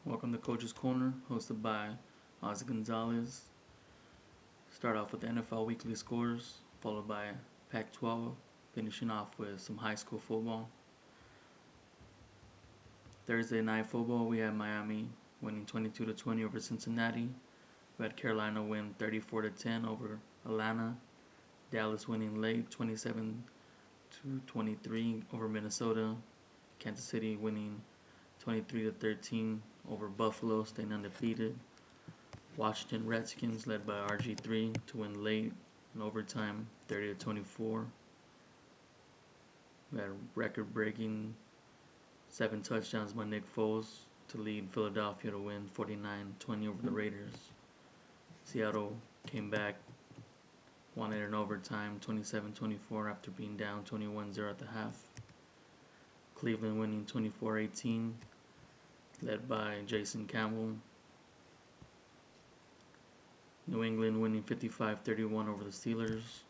Welcome to Coach's Corner, hosted by Ozzy Gonzalez. Start off with the NFL weekly scores, followed by Pac 12, finishing off with some high school football. Thursday night football, we had Miami winning 22-20 over Cincinnati. We had Carolina win 34-10 over Atlanta. Dallas winning late 27-23 over Minnesota. Kansas City winning 23-13 over Buffalo, staying undefeated. Washington Redskins led by RG3 to win late in overtime, 30-24. We had record-breaking 7 touchdowns by Nick Foles to lead Philadelphia to win 49-20 over the Raiders. Seattle came back, won it in overtime, 27-24 after being down 21-0 at the half. Cleveland winning 24-18, led by Jason Campbell. New England winning 55-31 over the Steelers.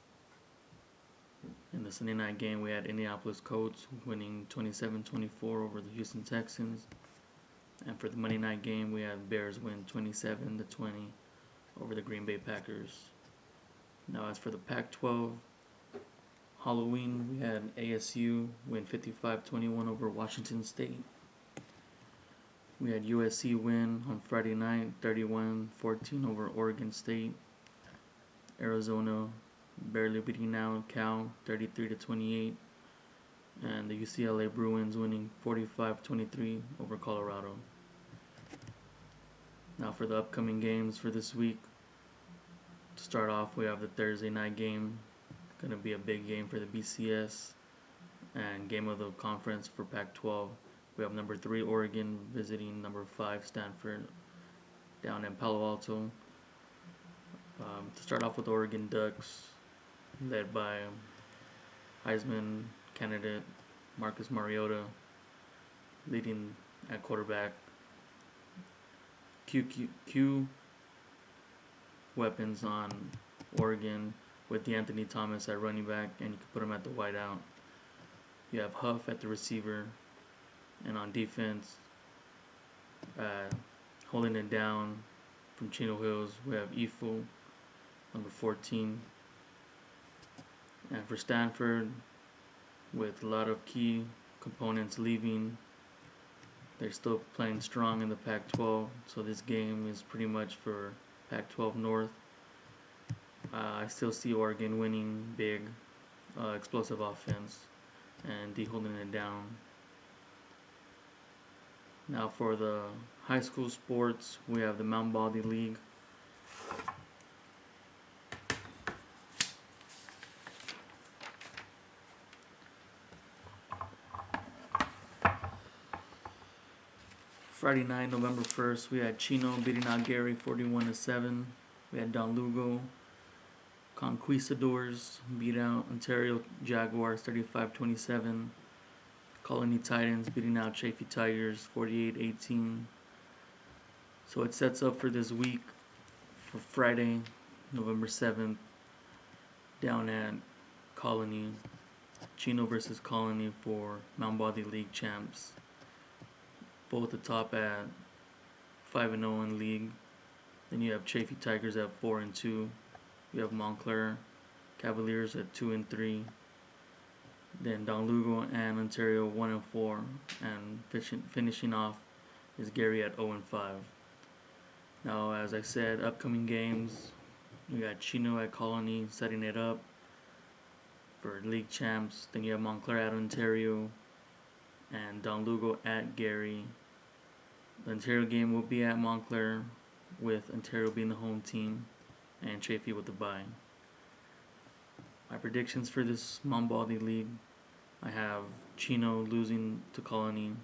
In the Sunday night game, we had Indianapolis Colts winning 27-24 over the Houston Texans. And for the Monday night game, we had Bears win 27-20 over the Green Bay Packers. Now, as for the Pac-12, Halloween, we had ASU win 55-21 over Washington State. We had USC win on Friday night 31-14 over Oregon State. Arizona barely beating out Cal 33-28. And the UCLA Bruins winning 45-23 over Colorado. Now for the upcoming games for this week. To start off, we have the Thursday night game. Going to be a big game for the BCS and game of the conference for Pac-12. We have number 3 Oregon visiting number 5 Stanford down in Palo Alto. To start off with Oregon Ducks, led by Heisman candidate Marcus Mariota, leading at quarterback. Q weapons on Oregon with D'Anthony Thomas at running back, and you can put him at the wideout. You have Huff at the receiver, and on defense, holding it down from Chino Hills, we have Ifo, number 14. And for Stanford, with a lot of key components leaving, they're still playing strong in the Pac-12, so this game is pretty much for Pac-12 North. I still see Oregon winning big, explosive offense, and D holding it down. Now for the high school sports, we have the Mount Baldy League. Friday night, November 1st, we had Chino beating out Gary 41-7. We had Don Lugo Conquistadors beat out Ontario Jaguars 35-27. Colony Titans beating out Chaffey Tigers 48-18. So it sets up for this week for Friday, November 7th, down at Colony. Chino versus Colony for Mount Baldy League champs. Both atop at 5-0 in league. Then you have Chaffey Tigers at 4-2. You have Montclair Cavaliers at 2-3. Then Don Lugo and Ontario 1-4. And finishing off is Gary at 0-5. Now, as I said, upcoming games, we got Chino at Colony setting it up for league champs. Then you have Montclair at Ontario and Don Lugo at Gary. The Ontario game will be at Montclair, with Ontario being the home team and Chaffey with the bye. My predictions for this Mount Baldy League, I have Chino losing to Colony,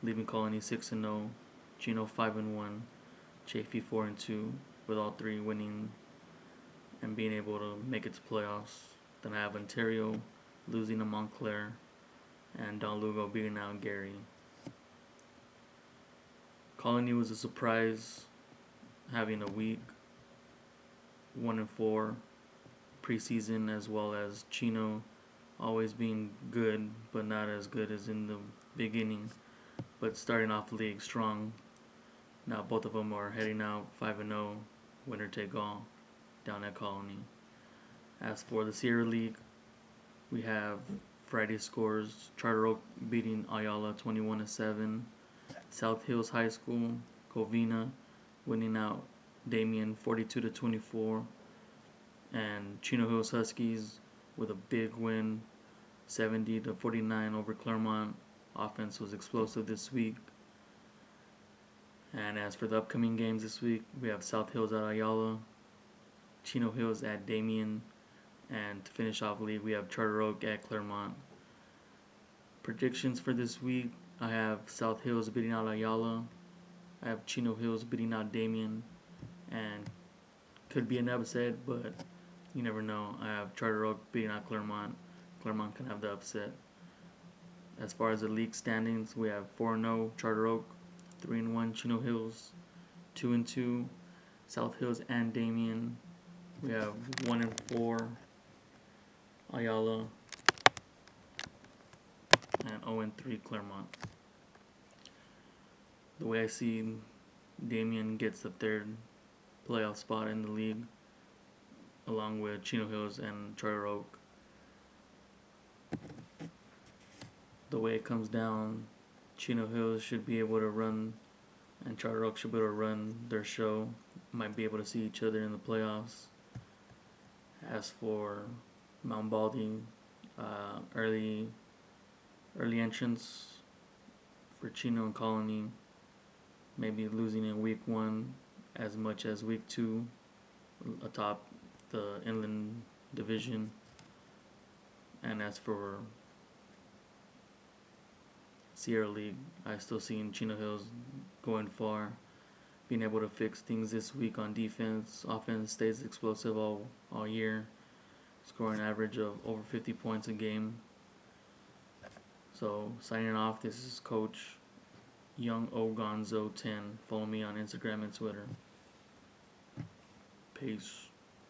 leaving Colony 6-0, Chino 5-1, Chaffey 4-2, with all 3 winning and being able to make it to playoffs. Then I have Ontario losing to Montclair and Don Lugo beating out Gary. Colony was a surprise, having a week 1-4 preseason, as well as Chino always being good, but not as good as in the beginning, but starting off the league strong. Now both of them are heading out 5-0, winner take all, down at Colony. As for the Sierra League, we have Friday scores: Charter Oak beating Ayala 21-7. South Hills High School, Covina winning out Damien 42-24, and Chino Hills Huskies with a big win 70-49 over Claremont. Offense was explosive this week. And as for the upcoming games this week, we have South Hills at Ayala, Chino Hills at Damien, and to finish off the league, we have Charter Oak at Claremont. Predictions for this week: I have South Hills beating out Ayala, I have Chino Hills beating out Damien, and could be an upset, but you never know. I have Charter Oak beating out Claremont. Claremont can have the upset. As far as the league standings, we have 4-0 Charter Oak, 3-1 Chino Hills, 2-2 South Hills and Damien. We have 1-4 Ayala, and 0-3 Claremont. The way I see, Damien gets the third playoff spot in the league, along with Chino Hills and Charter Oak. The way it comes down, Chino Hills should be able to run, and Charter Oak should be able to run their show. Might be able to see each other in the playoffs. As for Mount Baldy, early entrance for Chino and Colony, maybe losing in week 1 as much as week 2 atop the Inland Division. And as for Sierra League, I still see Chino Hills going far, being able to fix things this week on defense. Offense stays explosive all year, scoring an average of over 50 points a game. So signing off, this is Coach Young Ogonzo 10. Follow me on Instagram and Twitter. Peace.